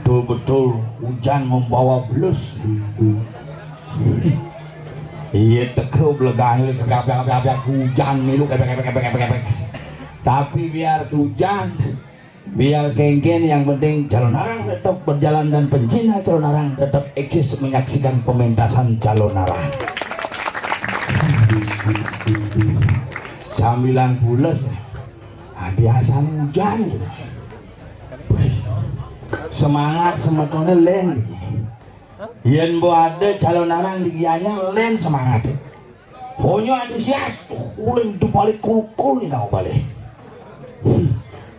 Betul-betul hujan membawa blus. Iya teko belegang hujan milu tapi biar hujan biar kengken yang penting calon arang tetap berjalan dan pencinta calon arang tetap eksis menyaksikan pementasan calon arang sambilan bules biasa hujan semangat sebetulnya len yen bo ada calon arang di gianya len semangat ponyo antusias uling tu balik kukul nih tau balik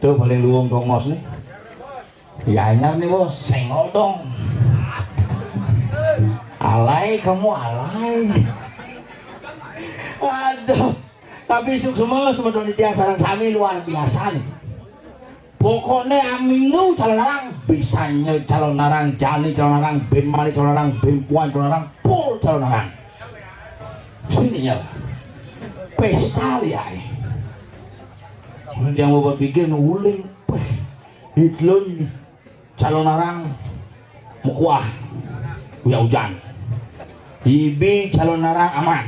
tuh balik luang tongos nih ya anyar nih bos senggol dong alay kamu alay aduh tapi semua sebetulnya dia sarang sami luar biasa nih pokoknya aminu calon arang bisanya calon arang jani calon arang ben mali calon arang ben puan calon arang pul calon arang sini ya pesta ya yang mau berpikir nuling hitlun calon arang mukuah uya hujan ibi calon arang aman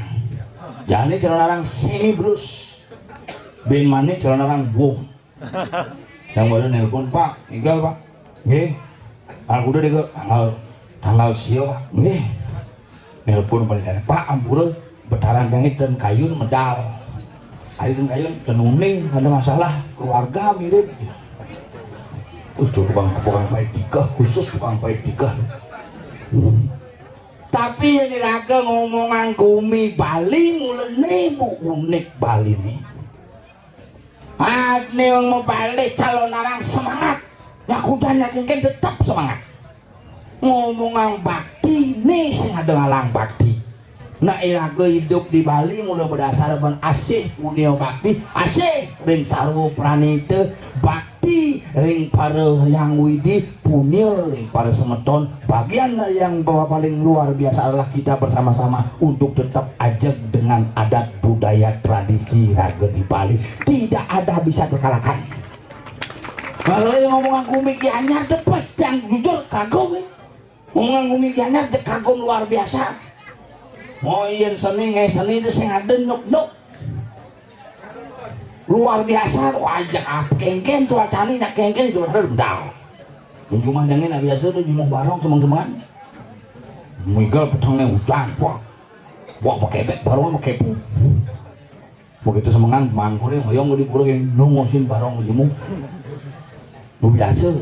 jani calon arang semi blus ben mani calon arang boom yang baru nelpon pak, enggak pak, nggih, aku udah deh tanggal sio pak, nggih, nelpon balik pak, ampura betaran bengit dan kayun medal, ada dan kayun dan uning ada masalah keluarga mirip, tukang baik tiga khusus tukang baik tiga, tapi yang diraga ngomongan kumi Bali mulai bu unik Bali nih. Yang mau balik calon arang semangat ya kuda yakin tetap semangat ngomongan bakti nih sing ada ngalang bakti nah iraga hidup di Bali mulai berdasar ban asih punio bakti asih ring saru pranita bakti ring para yang widi punio ring para semeton bagian yang paling luar biasa adalah kita bersama-sama untuk tetap ajak dengan adat budaya tradisi raga di Bali tidak ada bisa terkalahkan. Kalau yang ngomongan gumi gianyar tepat yang jujur kagum ngomongan gumi gianyar kagum luar biasa oh iya seni itu sing ada nuk luar biasa wajah apa kengken cuaca ini nak kengken itu rendah cuma dangin biasa tuh jumlah barong semang-semang minggal petangnya hujan wah pakai bek barong pakai pu begitu semangan mangkure hoyong di pura yang nungosin barong jemu biasa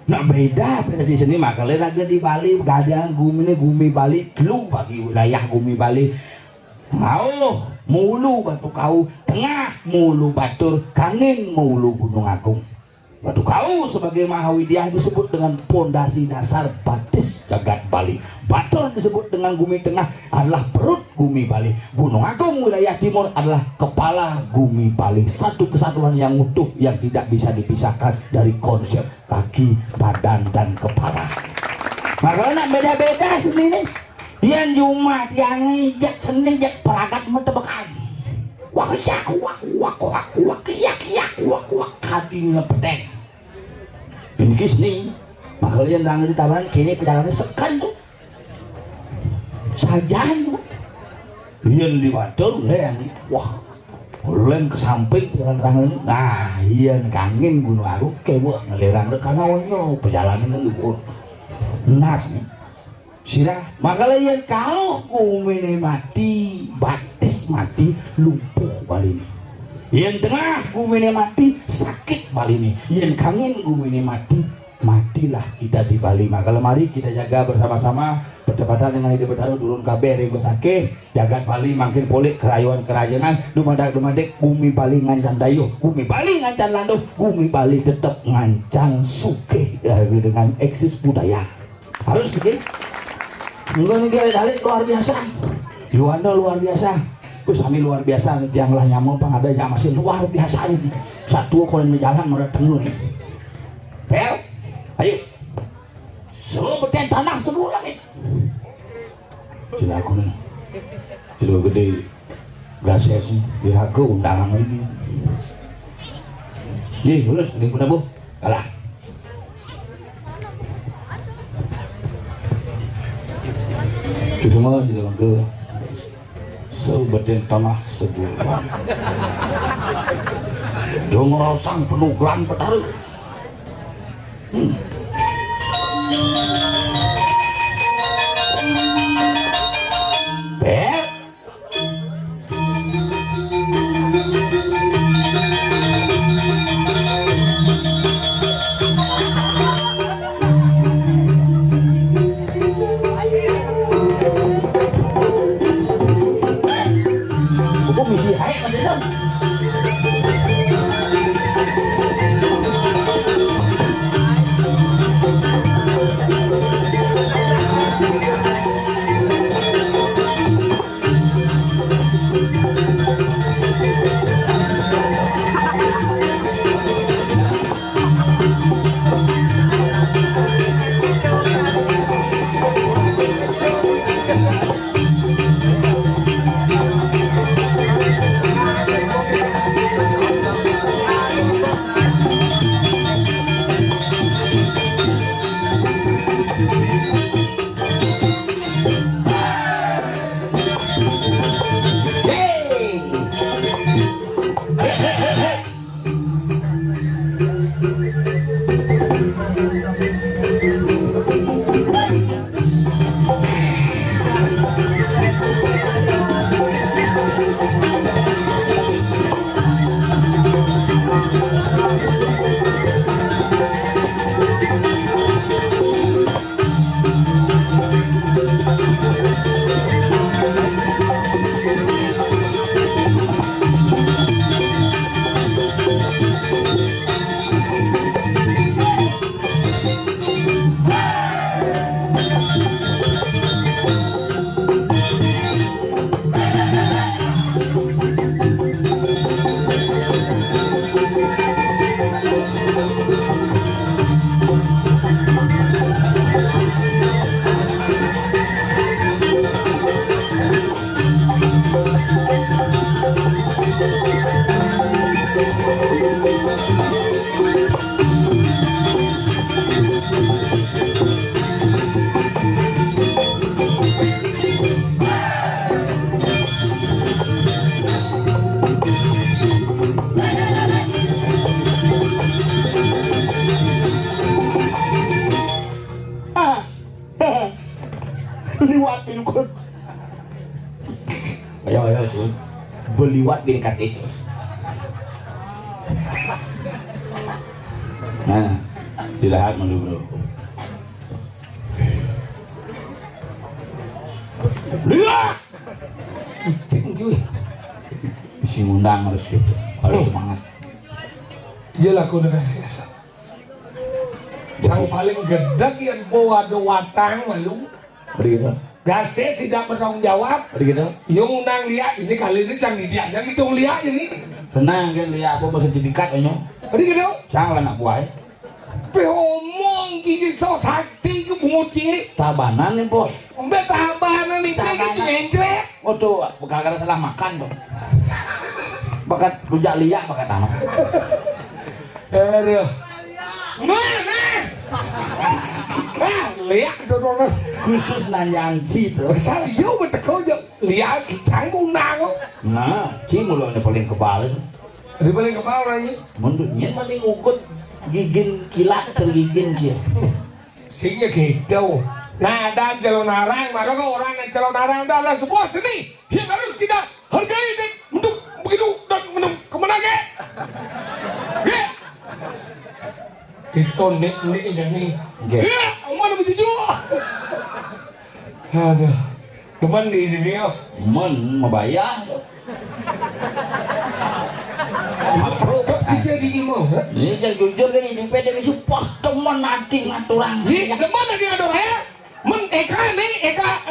nah beda si seni makanya raga di Bali gadang gumi Bali lu bagi wilayah gumi Bali mau mulu batu kau tengah mulu batur kangin mulu gunung agung batu kau sebagai Mahawidyah disebut dengan pondasi dasar batis jagat Bali batur disebut dengan gumi tengah adalah perut gumi Bali gunung agung wilayah timur adalah kepala gumi Bali satu kesatuan yang utuh yang tidak bisa dipisahkan dari konsep kaki badan dan kepala makanya beda-beda seni ini yang cuma yang ngijak seni jak peragat mentebekan wakiyak kadin lepeteng ini kisni makanya nang di tabanan kini perjalanan sekan tuh sajaan tuh yen di wadon len wah len ke samping terang-terangan nah iya kangen gunung aku kewek ngelerang karena wonyo perjalanan kan luhur nas nih sirah makanya yang kau kumene mati batis mati lumpuh bali ini yang tengah kumene mati sakit bali ini yang kangen kumene mati matilah kita di Bali makanya mari kita jaga bersama-sama bertepatan dengan hidup bertaruh turun kabar yang besake jaga Bali makin polik kerayuan kerajangan dumadak bumi Bali ngancan dayuh bumi Bali ngancan landuh bumi Bali tetap ngancang suke dengan eksis budaya harus gitu enggak nih dari luar biasa Yuanda luar biasa terus kami luar biasa nih yang lah nyamuk pangada yang masih luar biasa nih satu kalau jalan mau datang nih Pel ayo seluruh beten tanah seluruh lagi sila aku nih sila gede gases di haku undangan ini nih lulus ini pun bu kalah semua sila ke seluruh beten tanah sebuah jangan rasang penuh geran petaruh liwat pinukun ayo sun beliwat di dekat itu nah silahkan dulu bro lihat isi ngundang harus gitu harus semangat dia laku dengan siasa yang paling gedek yang bawa watang malu begitu Gase tidak bertanggung jawab begitu yung undang lihat ini kali ini canggih dia yang itu lihat ini tenang kan lihat apa sertifikat aja begitu jangan anak buah omong gigi so sakti ke penguci tabanan nih bos udah tabanan nih kayak cencret oh tuh gara-gara salah makan tuh bakat rujak liak bakat anak aduh mana lihat dorong khusus nanyanci tuh. sao yêu mà tao giờ lihat trắng bung nang kok Nah, ci mulanya paling kebalik. di balik kepala orangnya Mundurnya paling ngukut gigin kilat tergigin sih. singnya gitu nah dan calon arang maka orang yang calon arang adalah sebuah seni yang harus kita hargai dan untuk begitu dan menung kemana ke itu nih ini ya mana begitu aduh cuman di dunia Men membayar. masuk dia di imo Ini jangan jujur kan ini pede mesti wah teman nanti ngaturang. di mana dia ada ya men eka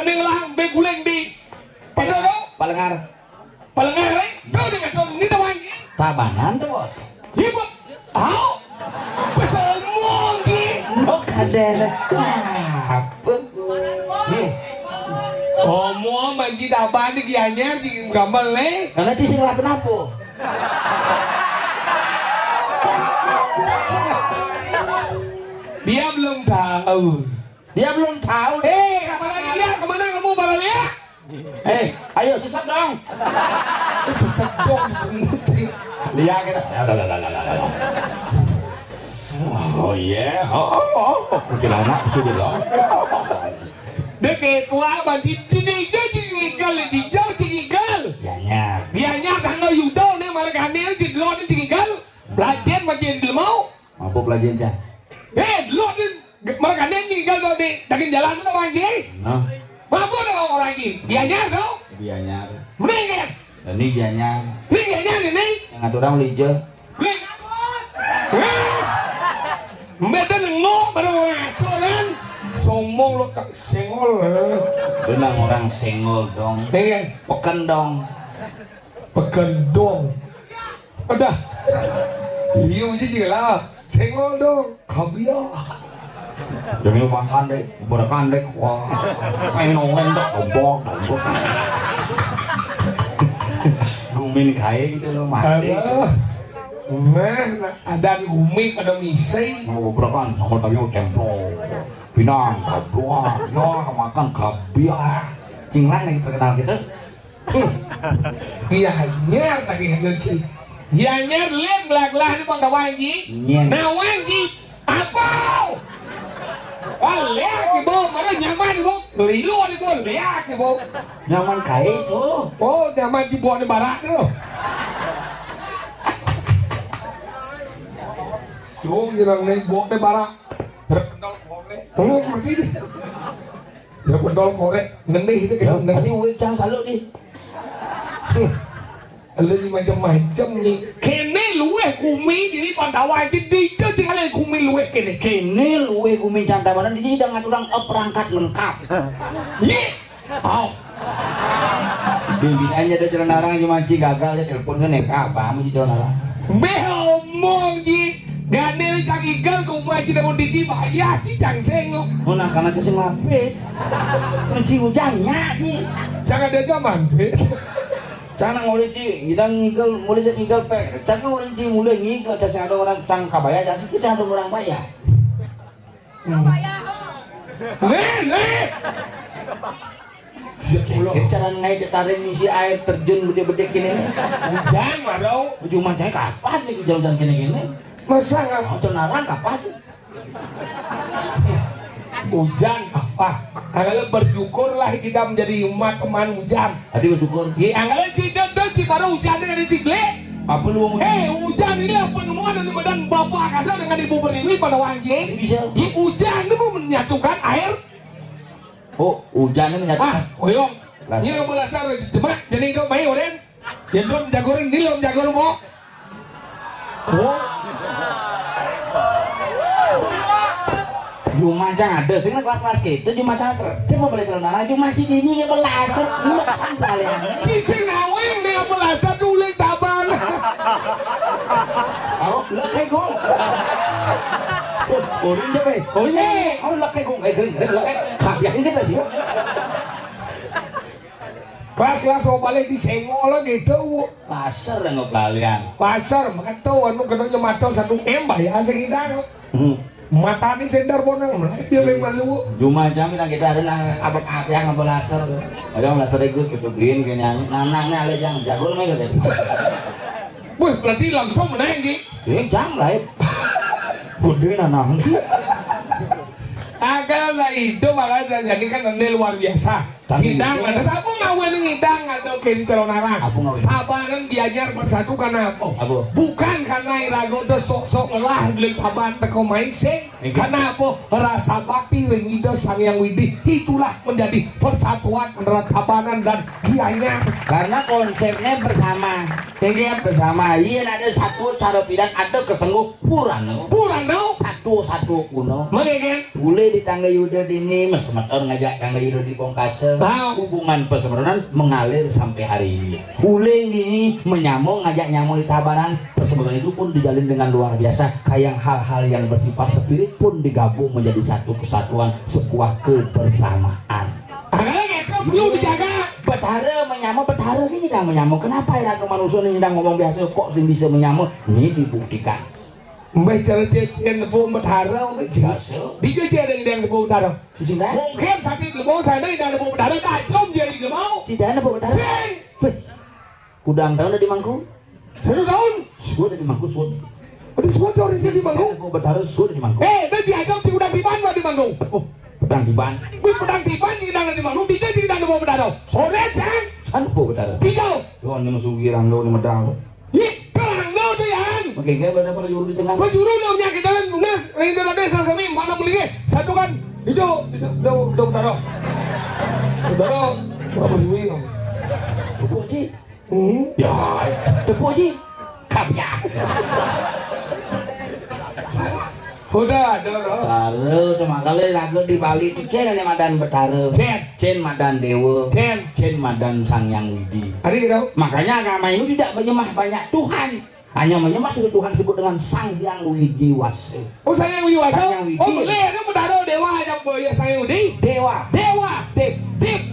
ada ngelang beguleng di pada lo Palengar. palengar kau dengan kau ini tawang Tabanan tuh bos. ibu au pesemong di Oh kader. Apa? Omo manji dapat di kianya di gambar le. Karena ci sing lapen apa? Dia belum tahu. Dia belum tahu. Kapan lagi dia? Kemana kamu baru lihat? Ayo sesat dong. Sesat dong. Lihat kita. Oh iya. Oh. Kuntilanak sudah loh. Deket tua manji ini jadi cigigal di jauh cigigal. Dianya. Dianya tanggal yudo nih malah kanil cidlo nih cigigal. Belajar manji belum mau. Mampu belajar aja. Lo nih malah kanil cigigal tuh di daging jalan tuh manji. Nah, Mampu dong orang ini. Dianya tuh. dianya. Mendingan. Dan ini dianya. Mendingannya ini. Yang ngatur orang lijo. Mendingan bos. Mbeda nengok pada orang aturan. Somong lo kak sengol. Benang orang senggol dong. Dengan Peken dong. pegendong. Udah. Iya aja juga lah. Sengol dong. Kabiah. Jangan lupa kandek, berkandek. Wah, main orang tak gombok. Gumin kaya gitu loh mati. Ada gumi pada misai. Mau berkan sama tadi templo. Pinang, kabua, ya makan kabiah. Cinglang yang terkenal gitu. Dia hanya tadi hanya dia lihat lah di bangga wanji. Nah wanji apa? Oh lihat di bawah mana nyaman di bawah. Dari luar di bawah lihat di bawah. Nyaman kaya itu. Oh nyaman di bawah di barat tuh. Yung jirang nih buat di barat. Terpendol kore. Oh mesti deh. Terpendol kore. Nendih itu kayak Tadi nendih. uwe cang salut nih. Ada ni macam-macam ni. Kene luwe kumi jadi pandawan jadi itu tinggal kumi luwe kene. Kini luwe gumin canta mana ini udah ngatur orang perangkat lengkap. Ye. Oh. Pimpinannya ada celana orang cuma gagal ya telepon ke neka apa mau celana orang. Behomong ji. Ganel kaki gal kau maji dapat di bahaya ci jangseng lo. Oh nah karena cacing lapis. Kunci hujannya sih. Jangan dia zaman. Cang ngori ci, kita ngigel mulai jadi ngigel pe. Cang ngori ci mulai ngigel cacing ada orang cang kabaya, jadi kita ada orang bayar. Nih. Cara ngai ditarik ngisi air terjun gede-gede kini. Hujan marau. Ujung mancai kapan nih jalan-jalan kini-kini? Masa nggak Oh cenarang kapan? hujan apa? Anggalan bersyukurlah kita menjadi umat teman hujan. Tadi bersyukur. Ya anggalan cidot dong baru hujan dengan cigle. Apa lu mau? Hujan ini penemuan dari badan bapak kasar dengan ibu beriwi pada wanji. Bisa. Hujan itu menyatukan air. Oh hujannya menyatakan. Oyong. Ini yang belasar cuma jadi itu baik oren. Yang belum jagorin ini belum jagorin mau. Oh. Cuma jangan ada, sih kelas-kelas gitu cuma cater. Coba beli celana lagi masih ini ya belasar, nuksan kalian. Cici naweng dengan belasar tulen taban. Kalau lekay kong. Korin aja bes. Korin aja. Kalau lekay kong, lekay. Kabiahin kita sih. Pas mau balik di sengol gitu. Pasar yang nggak pelalian. Pasar makan tuh anu kena mato 1 M bayar sekitar. Mata ni sendar bonang mulai dia memang lu. Cuma jam kita ada nang abang yang ngambil laser. Ada laser itu kita beliin kayaknya. Nanangnya ale jang jago namanya gitu. Wih, berarti langsung menang gitu. Jang lah. Gede nanang. Agaklah itu makanya jadi kan ande luar biasa. Hidang ada siapa ngawin hidang atau kini calon arah. Tabanan diajar bersatu karena apa? Bukan karena irago do sok-sok lah beli taban teko maiseng. Karena apa? Rasa bakti ring ida sang yang widi itulah menjadi persatuan antara tabanan dan dianya. Karena konsepnya bersama. Jadi bersama. Iya ada satu cara pidan ada kesengguh purano. Purano satu kuno. Mengegen. Boleh di tangga Yuda dini mas meter ngajak tangga Yuda di Pongkase. Hubungan persemeronan mengalir sampai hari ini. Uling ini menyambung ngajak nyambung di Tabanan. Persemeronan itu pun dijalin dengan luar biasa. Kayak hal-hal yang bersifat spirit pun digabung menjadi satu kesatuan, sebuah kebersamaan. Itu perlu dijaga. Betara menyambung, betara ini tidak menyambung. Kenapa ya manusia ini sedang ngomong biasa kok sih bisa menyambung? Ini dibuktikan. Mbak cerita lebu betara biasa. Dia cerita yang lebu betara. Mungkin sakit lebu saya tidak lebu betara. Kacau dia di lebu. Tidak ada lebu betara. Udang tahun udah di mangkuk. 1 tahun. Sudah di mangkuk sudah. Udah semua cowok dia di mangkuk. Lebu betara sudah di mangkuk. Dia diajak di udang tiban di mangkuk. Pedang tiban. Pedang tiban di mangkuk. Dia tidak lebu betara. Sore jang. Kan lebu betara. Pisau. Lo ini musuh girang lo ini medang. Tuh yan. Oke, kayak berapa juru di tengah? Juru dong nyakit jalan lunas. Ini dalam desa semi mana beli satu kan itu daro. Daro berapa duit kamu? Tepuk Ji. Ya, tepuk Ji. Kapnya. Udah, daro. Daro cuma kali lagu di Bali itu cen ini madan betara. Cen madan dewa. Cen madan sang yang widi. Hari itu. Makanya agama ini tidak menyembah banyak Tuhan. Hanya menyembah satu Tuhan disebut dengan Sang Hyang Widiwasa. Oh, Sang Hyang Widiwasa. Oh, boleh itu betara dewa aja ya Sang Hyang Widi. Dewa. Dev.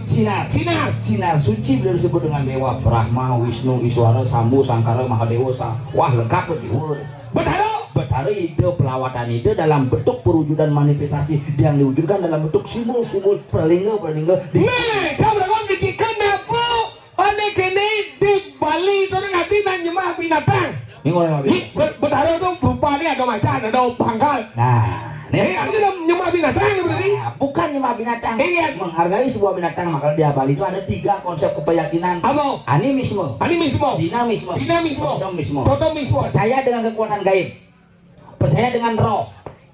Sinar suci beliau disebut dengan dewa Brahma, Wisnu, Iswara, Sambu, Sangkara, Mahadewa. Wah, lengkap diur. Betara ide pelawatan ide dalam bentuk perwujudan manifestasi yang diwujudkan dalam bentuk simbol perlingga. Nih, kamu lakukan kecikan apa? Ane kene di Bali itu nanti nyembah binatang. Ini ngomong betara itu rupanya ada macan, ada pangkal. Nah, ini ada nyembah binatang berarti? Bukan nyembah binatang. Menghargai sebuah binatang, maka di Bali itu ada 3 konsep keyakinan. Apa? Animisme, dinamisme, totemisme. Percaya dengan kekuatan gaib, percaya dengan roh.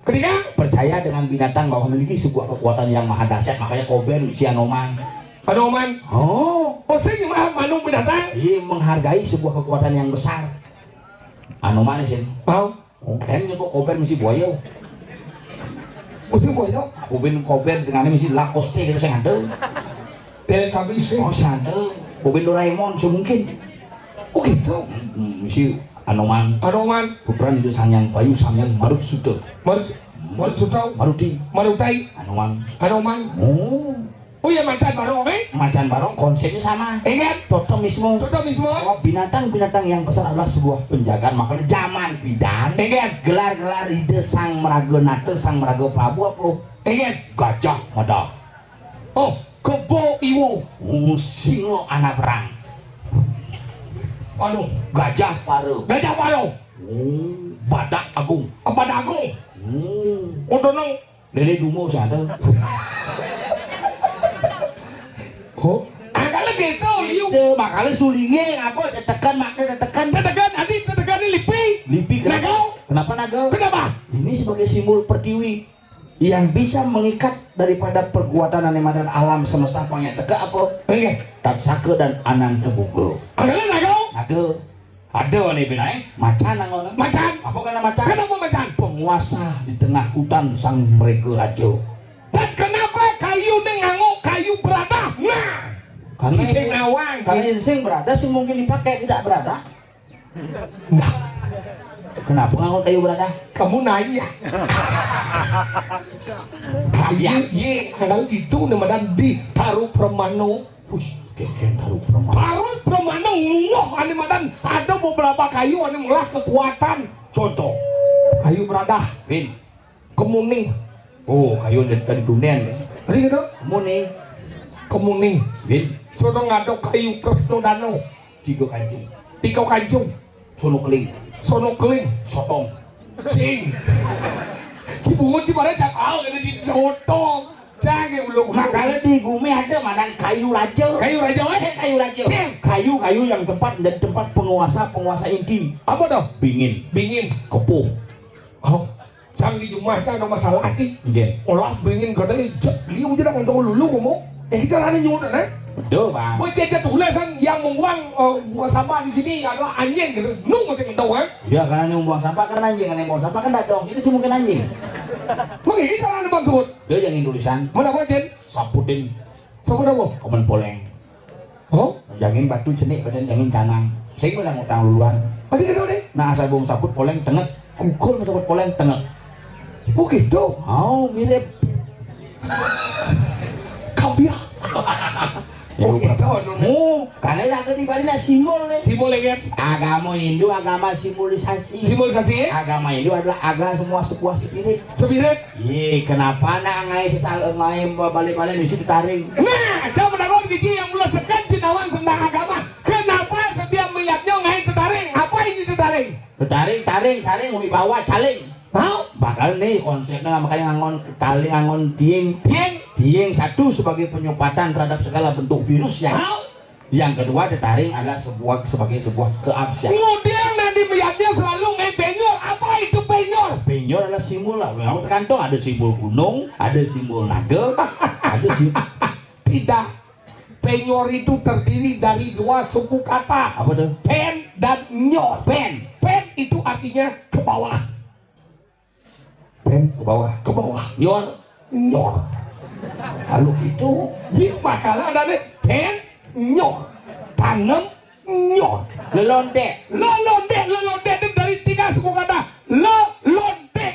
Ketiga, percaya dengan binatang bahwa memiliki sebuah kekuatan yang maha dahsyat. Makanya Koben, si Anoman. Oh, saya nyembah manung binatang. Iya, menghargai sebuah kekuatan yang besar. Anoman sih. Tahu? Kan nyebut Koben mesti buaya. Mesti buaya. Koben dengan misi Lacoste gitu saya ngandel. Teletubbies. Oh, sandel. Koben Doraemon semungkin. Oh gitu. Misi Anoman. Putra itu Sang Hyang Bayu, Sang Hyang Marutsuda. Marutai. Anoman. Oh ya macan barong konsepnya sama. Ingat totemisme. Binatang-binatang yang besar adalah sebuah penjagaan. Makanya zaman bidan. Ingat gelar-gelar ide Sang Meraga Nata, Sang Meraga Prabu apa? Ingat Gajah Mada. Oh, Kebo Iwo. Singo anak perang. Aduh, Gajah Paro. Badak Agung. Udah nang Dede Dumo sana. Oh, agak gitu. Itu makanya sulingnya apa? Tetekan ini lipi. Kenapa nagau? Ini sebagai simbol pertiwi yang bisa mengikat daripada perbuatan animadan alam semesta pangnya teka apa? Tatsaka dan Ananta Bugo. Nagau. Ada nih binai macan. Apa karena macan? Kenapa macan? Penguasa di tengah hutan sang mereka raja. Dan kenapa kayu berada? Karena insting berada sih mungkin dipakai, tidak berada. Nah, kenapa nganggo kayu berada? Kamu nanya. Kalau itu namanya ditaruh permano. Taruh permano nguloh ane madan ada beberapa kayu ane melah kekuatan. Contoh kayu berada. kemuning. Oh, kayu dari dunia nih. Tadi gitu, kemuning. Win, Sono ngadok kayu Kresno Danau. 3 kancing. 3 kancung. Sono keling, Sono keling. sotong. Sing. Cibungut cibare cakal ada di sotong. Jangan ulung. Makanya di Gumi ada mana kayu raja. Kayu raja Kayu raja. Kayu yang tempat penguasa inti. apa dong? Bingin, Kepuh. Oh, jangan di rumah saya ada masalah sih. Nggih. Olah bingin kadang liu je nak ngomong lulu ngomong. Kita ada nyuruh kan? Betul, Bang. Buat jajan tulisan yang membuang sampah di sini adalah anjing gitu. Nu masih ngedau kan? Ya karena yang buang sampah kan anjing, karena yang buang sampah kan dadong. Itu sih mungkin anjing. Makanya kita ada bang sebut. Dia yang tulisan Mana buat jen? saputin Siapa dah bu? komen poleng. Oh? Jangin batu cenik badan jangin canang. Saya pun yang utang duluan. Tadi kan deh? Nah, saya buang saput poleng tengah. Kukul saput poleng tengah. Oh gitu? Oh, mirip. Kabiah. Oh gitu? Karena itu di Bali simbol nih. Simbol yang Agama Hindu, agama simbolisasi. simbolisasi ya? Agama Hindu adalah agama semua sebuah spirit. Spirit. Iya, kenapa nak ngai sesal ngai balik-balik mesti ditaring? Nah, jauh menanggung biji yang melesekan cenawang tentang agama. Kenapa setiap melihatnya ngai tertaring? Apa ini tertaring? Taring, wibawa, caling. Tahu? Bakal nih konsepnya makanya ngangon dieng. Dieng satu sebagai penyupatan terhadap segala bentuk virus yang. Tahu? Yang kedua ditaring adalah sebagai sebuah keabsahan. Kemudian nanti melihatnya selalu ngai penyor. Apa itu penyor? Penyor adalah simbol lah. Kamu terkantong ada simbol gunung, ada simbol naga, ada simbol. Tidak. Penyor itu terdiri dari 2 suku kata. Apa tuh? Pen dan nyor. Pen. Pen itu artinya ke bawah. Pen ke bawah. Ke bawah. Nyor. Nyor. Lalu itu Ini makalah ada nih. Pen, nyor. Tanam, nyor. lelonde. Lelonde itu dari 3 suku kata. Lelonde.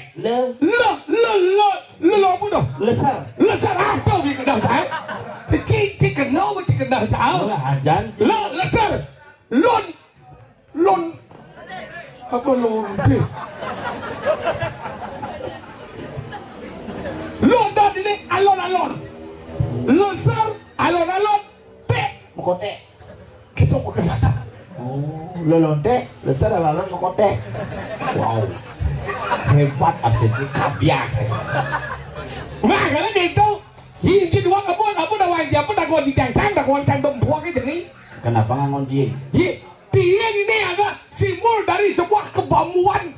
Lo apa dah? Lesar. Lesar apa di kedah tahu? Cici kenal tahu? Ajan. Lesar. Lon. Apa londe? Londa ini alon. Lesar alon. Mekote. Kita bukan data. Oh, lelonde, lesar alon mekote. Wow. Hebat artinya kabiah. Nah, kalau itu hiji 2 kebun, apa dah wajib, apa dah gua dicang-cang, dah gua cang tua gitu nih. Kenapa ngangon dieng? Dia ini adalah simbol dari sebuah kebambuan.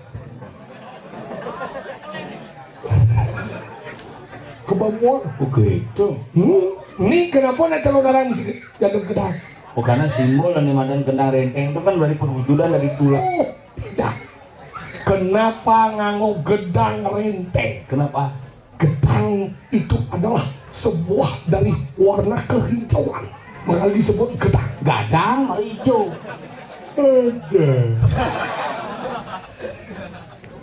Kebambuan. Oh gitu. Ini kenapa nak calon darah mesti jatuh gedang? Oh karena simbol dan madan gendang renteng itu kan dari perwujudan dari tulang. Oh, tidak. Kenapa nganggo gedang renteng? Kenapa? Gedang itu adalah sebuah dari warna kehijauan. Maka disebut gedang. Gadang hijau.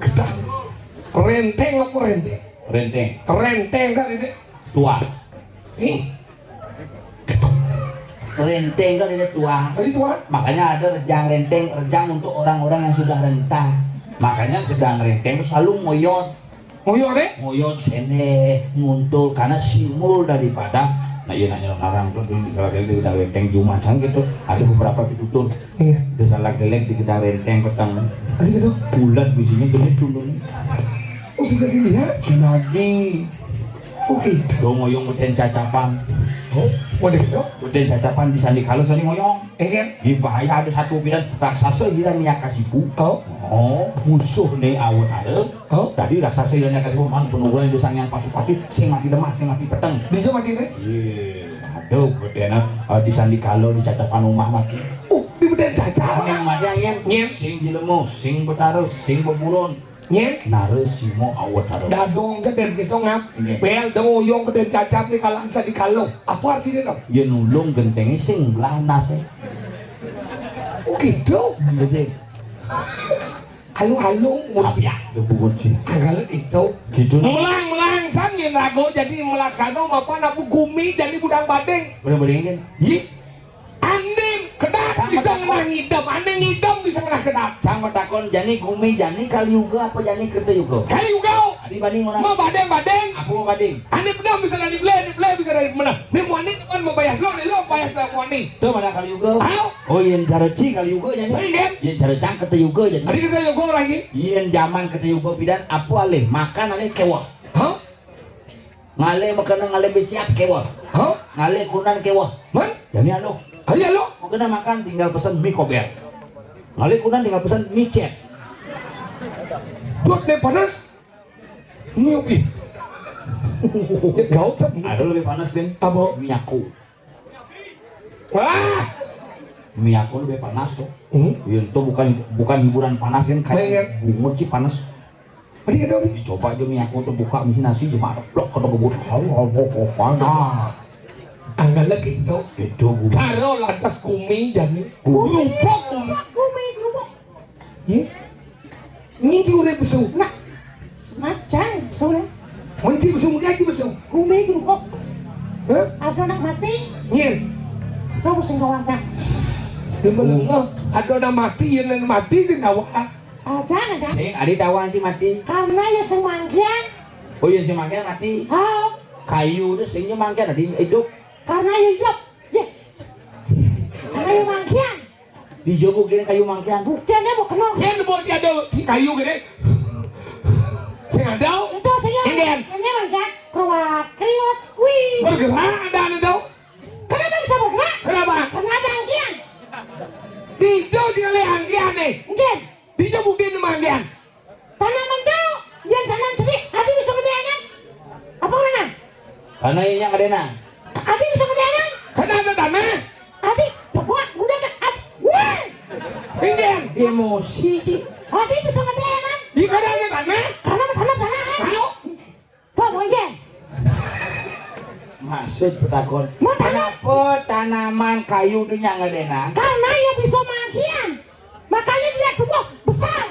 Gedang. Renteng apa renteng? Renteng kan ini? Tua. Gedang. Renteng kan ini tua. Tadi tua? Makanya ada rejang untuk orang-orang yang sudah renta. Makanya gedang renteng itu selalu ngoyot. Ngoyot sene nguntul karena simbol daripada. Nah iya nanya orang tuh kalau di gedang renteng Jumacang gitu ada beberapa pitutur. Iya. Itu salah gelek di gedang renteng petang. Tadi gitu? Bulat bisinya gede dulu. Oh sudah gini ya? Sinagi. Oke. Dong ngoyong meten cacapan. Oh, waduh gitu? Meten cacapan di sandi kalau sandi ngoyong. Kan? Di bahaya ada satu bilang raksasa bilang Miyakasipu. Oh, Musuh nih awet ada. oh. Tadi raksasa yang Miyakasipu man penungguan itu sang yang pasupati sing mati lemah, sing mati peteng. Dia mati nih? Iya. Aduh, bedena di sandi kalau di cacapan rumah mati. Oh, di beden caca. Yang mati yang sing dilemu, sing betaruh, sing beburon. Nyet. Nare simo awet ada. Dadong geden gitu ngap. Iya. Bel doyong geden cacat nih kalang sa di kalong. Apa artinya dong? Ya nulung gentengnya sing lanas ya. Oh gitu? Gede. Alung-alung Kabiah, bubur sih. Agak itu. Gitu nih. Melang sangin rago jadi melaksana apa napu gumi jadi budang badeng. Bener-bener Yi. Anding kedak bisa menang hidam. Anding hidam bisa menang kedak. Sang takon jani gumi jani kali juga apa jani kerja juga? Kayu gau. dibanding orang. Mau badeng. Apa mau bading? Ani benar bisa dari beli bisa dari mana? Ini muani kan membayar lo bayar ke muani. Tuh mana kali juga. Ayo. Oh yen cara ci kali juga jadi. Yen cara cang kata juga jadi. Hari kita juga lagi. Yen zaman kata juga pidan apa alih makan alih kewah. Hah? Ngale makan ngale besiap kewah. Hah? Ngale kunan kewah. Man? Jadi alo. Hari lo. Mau kena makan tinggal pesan mie kober. Ngale kunan tinggal pesan mie cek. Buat deh panas. Ini oke. Kau cep. Ada lebih panas Ben. Apa? Minyaku. Wah. Minyaku lebih panas tuh. Itu bukan hiburan panas kan kayak bungut sih panas. Hari ada nih. Dicoba aja minyaku tuh buka mesin nasi cuma plok kata bubur. Panas. Anggal lagi itu. Itu bubur. Caro lantas kumi jadi. Kerupuk. Ye. Ini juga besar. Nak. Macang, soalnya Mesti besar muda lagi besar. kumi kerupuk Hah? ada anak mati Nyen. kau mesti ngawangkan Ada orang mati yang mati sih ngawak. jangan ada Sing adi tawan si mati. karena ya semanggian Oh iya si mangken mati. Kayu tuh singnya mangken adi hidup. karena ya hidup ya karena ya manggian Di jogo gini kayu mangken. buktiannya mau kenal Yang bos ada kayu gini. Saya ada. itu saya ini manggian keluar kriut wih Bergerak ada. kenapa bisa bergerak Kenapa? karena ada anggian Dijo sekali anggian nih. mungkin Dijo buktiin manggian. tanaman tuh yang tanam celik adi bisa gedeanan apa kan Karena ini yang adena. adi bisa gedeanan Karena ada tanah. adi buat udah kan wih Ingin. Emosi sih. adi bisa gedeanan Di kada ada tanah. tanam Ayo. Pak mungkin Maksud petakon. mau tanam Kenapa tanaman kayu itu yang adena? karena ya bisa magian makanya dia tumbuh besar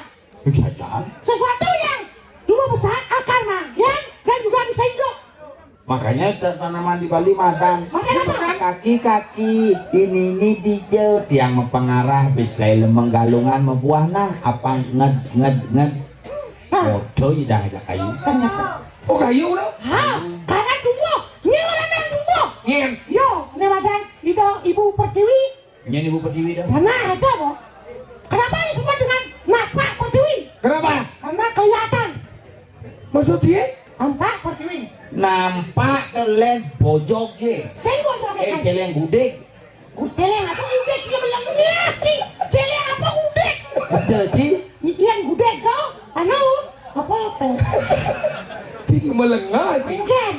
Bisa jalan. sesuatu yang tumbuh besar akan magian dan juga bisa hidup Makanya tanaman di Bali makan. makanya apa Kaki-kaki ini dijel tiang mempengarah bisa lemeng galungan membuahna apa nged Bodoh idang aja kayu. ternyata Oh kayu dah. karena tumbuh nyelan yang tumbuh Ingin. yo lewatan itu ibu pertiwi Ini ibu pertiwi dah. karena ada boh kenapa disebut dengan napak pertiwi Kenapa? karena kelihatan Maksud dia? nampak pertiwi Nampak kelen bojok je. saya mau coba Celeng gudeg. celeng apa gudeg dia bilang celeng apa gudeg Jadi ikan gudeg kau anu apa Tinggi melengah. mungkin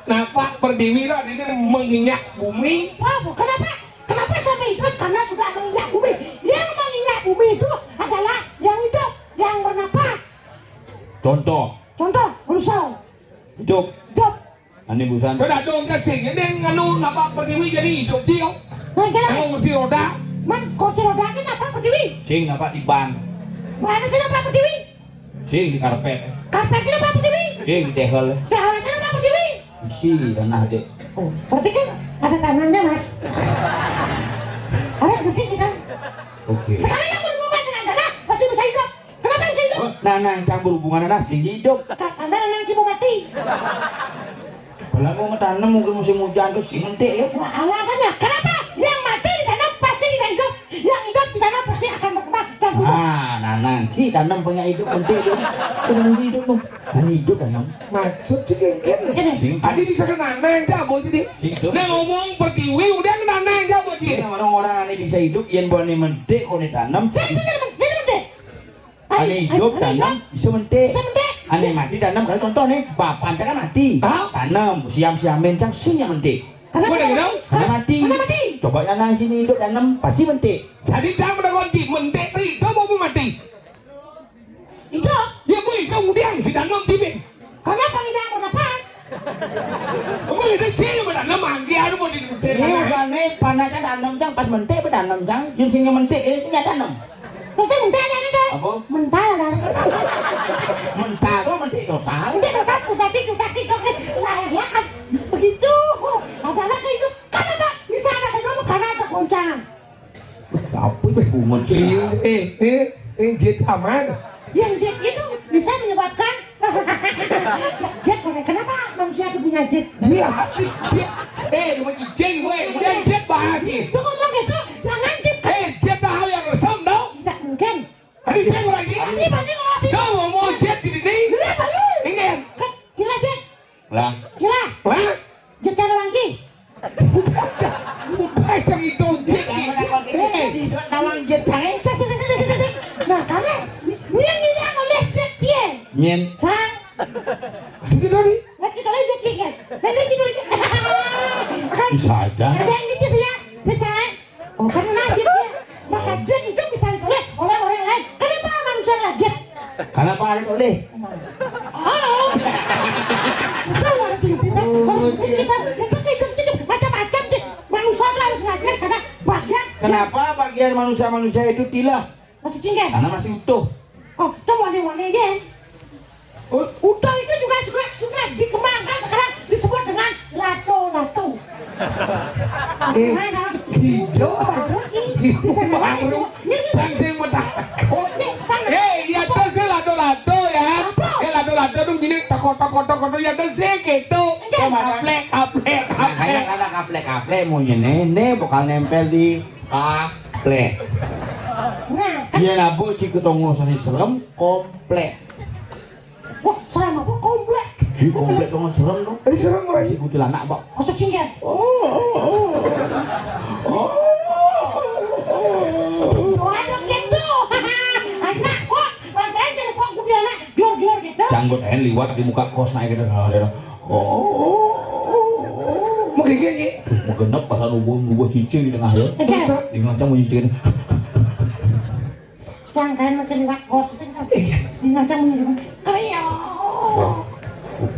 Nampak perdiwi lah ini menginjak bumi. kenapa sampai hidup karena sudah menginjak bumi yang menginjak bumi itu adalah yang hidup yang bernapas contoh unsur hidup. hidup Ani busan. Kau dah dong kasih. Ini nganu nampak perdiwi jadi hidup dia. nah kenapa Kalau kursi roda. man kursi roda sih apa pertiwi Sing nampak di ban. mana sih apa pertiwi Sing di karpet. karpet sih apa pertiwi Sing di dehel. dah sih apa pertiwi Isi tanah dek. oh berarti kan ada tanahnya mas harus ngerti kita Oke. sekarang yang berhubungan dengan tanah pasti bisa hidup kenapa bisa hidup Nah yang campur hubungan anak sing hidup. karena nanang cipu mati Kalau mau ngetanam mungkin musim hujan tuh sing entek ya. nah, alasannya kenapa yang mati ditanam pasti tidak hidup yang hidup ditanam pasti akan berkembang dan tumbuh Nanang si tanam punya hidup entek tuh. Tanam hidup tuh. Kan hidup tanam. Maksud dia kengken. Sing Tadi bisa kena yang cabut jadi. sing tuh. Nah ngomong perdiwi udah kena yang cabut Ini jadi. orang-orang ini bisa hidup yang boleh mentek kalau ditanam. saya menti Ane hidup tanam bisa mentek. bisa menti Ane mati tanam kalau contoh nih bapak kan mati. Tanam siam-siamin cang sing yang mentek. karena Gua udah bilang. Karena mati. karena mati Coba nanang sini hidup tanam pasti mentek. Jadi jangan pada kunci mentek hidup apa mati. hidup Ya gue hidup kemudian si tanam tipe. karena pengidang bernapas Kamu hidup cil pada tanam anggi ada mau di Ini kan nih panasnya tanam cang pas mentek tanam cang. Yang singnya mentek sing tanam. pasti mentah aja nih Apa? mentah lah Mentah kok mentek total. udah ya kan begitu adalah kehidup kan ada bisa ada kehidupan karena ada goncang Apa itu bungut sih? Jet aman. yang jet itu bisa menyebabkan Jet kenapa manusia itu punya jet? Iya, jet. Cuma jet gue, kemudian jet bahasa. Lu ngomong gitu, jangan jet. Jet dah hal yang resam dong. Tidak mungkin. Tadi saya lagi. Ini banding orang sini. Kau mau jet di sini? Kenapa lu? Ingin. Cila jet. Lah, Cila. Lah, Jet cara lagi. macam itu jet. Nawang jet cari. Nah, karena ini oleh jet dia. nyen Sang. Itu tadi. Lagi kalau jet dia. Nanti gitu lagi. bisa aja. Ada yang gitu sih ya. Bisa. Oh, karena jet dia. Maka jet itu bisa ditoleh oleh orang lain. Kenapa manusia nggak jet? Karena Pak Arif oleh. Oh. Tahu orang kita harus hidup macam-macam sih. Manusia harus ngajar karena bagian. Kenapa bagian manusia-manusia itu tilah? Masih cinggan. Karena masih utuh. Oh, itu warna-warna ya. Udah itu juga suka dikembangkan sekarang disebut dengan lato-lato. Gimana? Hijau. Baru Hijau baru. Dan saya mau tak. Ya tuh saya lato-lato ya. Lato-lato tuh gini toko-toko ya tuh saya gitu. Kaplek. Makanya karena kaplek mau nene bakal nempel di kaplek. Nah, kan. Dia nabuk ci ketemu seni serem komplek. Wah, serem apa komplek? Di komplek dong serem dong. Serem orang Si kuntilanak pak. Masuk cinggan. Soalnya gitu. Anak kok, makanya jadi kok gue anak gior gitu. Janggut en liwat di muka kos naik gitu. mau kayak gini. Mau genep pasal ubah cicing di tengah ya. Bisa. Di ngancam mau cicing. Sangkaan masih lewat kos sih kan. Di ngacang ini Kayo.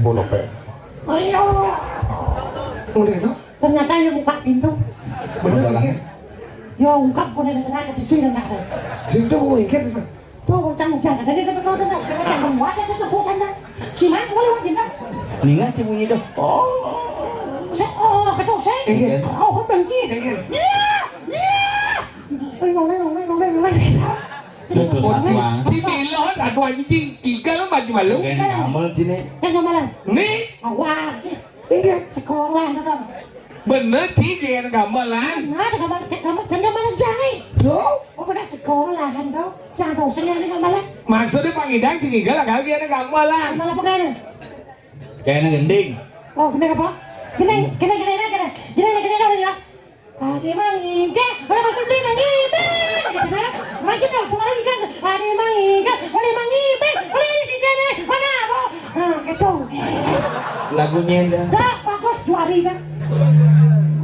Bolok pe. Kayo. Udah no. Ternyata yang buka pintu. Bener lagi. Ya ungkap kau dari tengah kasih sih dan kasih. Situ mau ikan tuh. Tuh bocang jangan ada di tempat nonton dah. Karena jangan buat aja tuh bukan dah. Gimana boleh buat kita? Ningan cembunyi dah. Oh, ketemu saya. Iya. Oh, benci. Iya. Ngomong. Itu satu bang. Si Milo satu aja sih. Tiga lo baju malu. Kayak di kamar sini. Yang ngamalan. Nih. Awal sih. Iya. Sekolah dong. Bener sih dia gamelan. Nah, ada gambaran jari. Loh. Oh, pada sekolah kan tau. Yang dosen yang ada gambaran. Maksudnya pangidang sih gila kali dia gamelan. Gambaran apa kayaknya? Kayaknya gending. Oh, gini apa? Gini dong ya. Adi mangiga, orang beli mangibe. Makin dong, kemarin kan. Adi mangiga, boleh mangibe, boleh di sisi ini. Mana apa? Nah, gitu. Lagunya dah. Dah, bagus juari dah.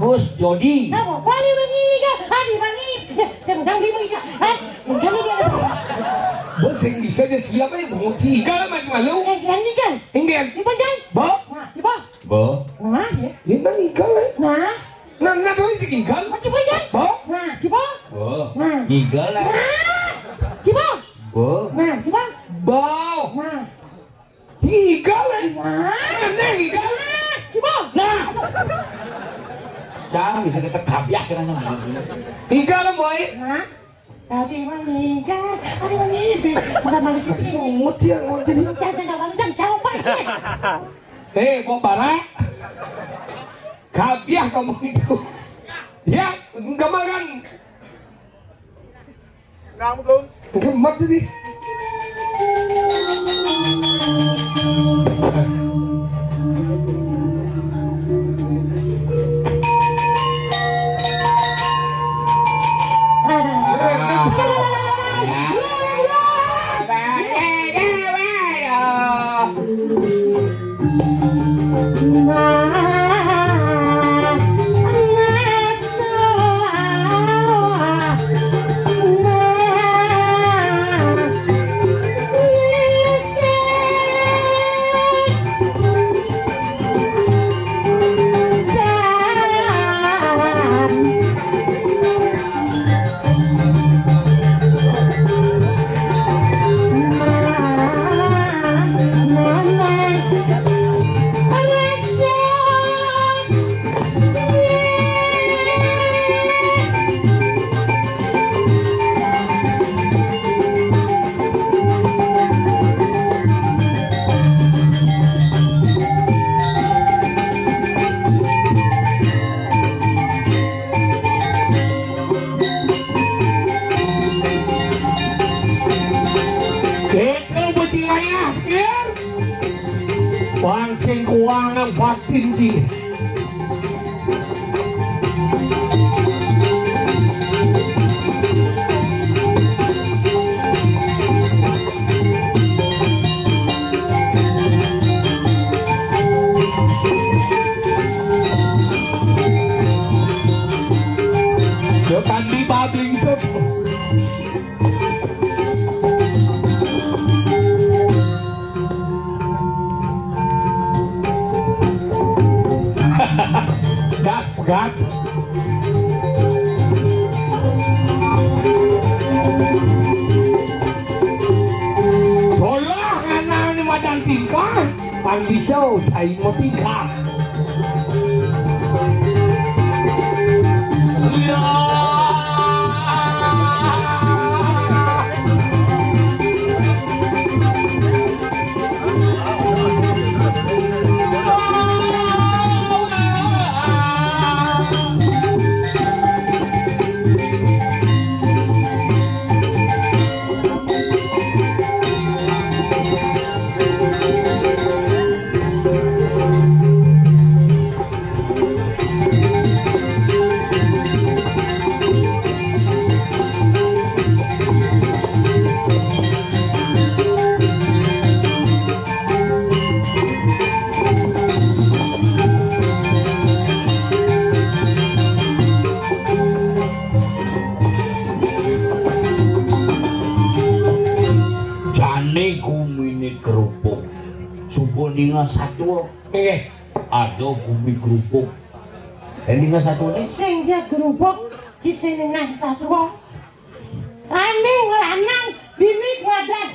Gus Jody. Apa? Boleh mangiga, adi mangiga. Senggang di mangiga. Enggak dia ada. Bos yang bisa aja siapa yang mau tiga baju malu. Yang kan? Enggak. Siapa kan? Bo. Nah, siapa? Bo. Nah, ya. Ini nang ikan lah. Nah, Nah tuh si ikan. siapa kan? Bo. Nah, siapa? Bo. Nah. Ngigal lah. Nah, siapa? Bo. Nah, siapa? Bo. Nah, Ikan lah. nah, Nah ikan. siapa? Nah. Jangan bisa kita kabyak kita sama. Ikan lah boy. Nah, tadi mangiga, adi mangibe. Bukan malis sih. Moci yang mau jadi. Jangan saya nggak dan jauh pak. Bo bara. Kabiah kamu itu. Ya, gambaran. Gemat jadi. batin sih. Depan di babling sep. Gas pegat. Solo ngana ni madan tika, pang bisau cai mo tika. Kerupuk subuh ninga satu ada gumi kerupuk ninga satu nih Sing dia gerubuk sing dengan satu ane lanang bini wadan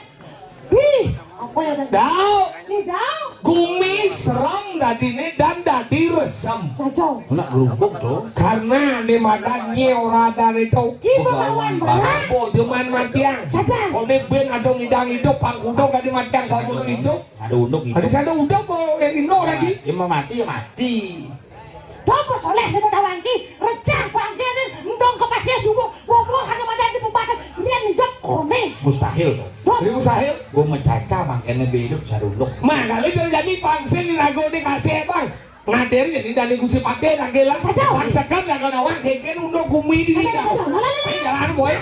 bi apa ya Dau nih dau gumi serang dadine dan dadi resem saja nak kerupuk tuh karena di madannya ora dari tau Kibawan barang po cuman matiang saja kone ben adong idang hidup pangkudong kadi matiang kalau hidup ada unduk itu ada satu udah kok indo lagi ya mau mati ya mati Toko soleh di pada wangki recah panggilan ndong kepasia subuh wong hanya madan di pembatan dia hidup kone mustahil tuh jadi mustahil gua mencaca makanya hidup sarunduk makanya terjadi pangsil lagu dikasih bang ngadir jadi dari kusi pakai nanggelang saja pangsekan yang kena wang keken undong gumi di sini jalan boy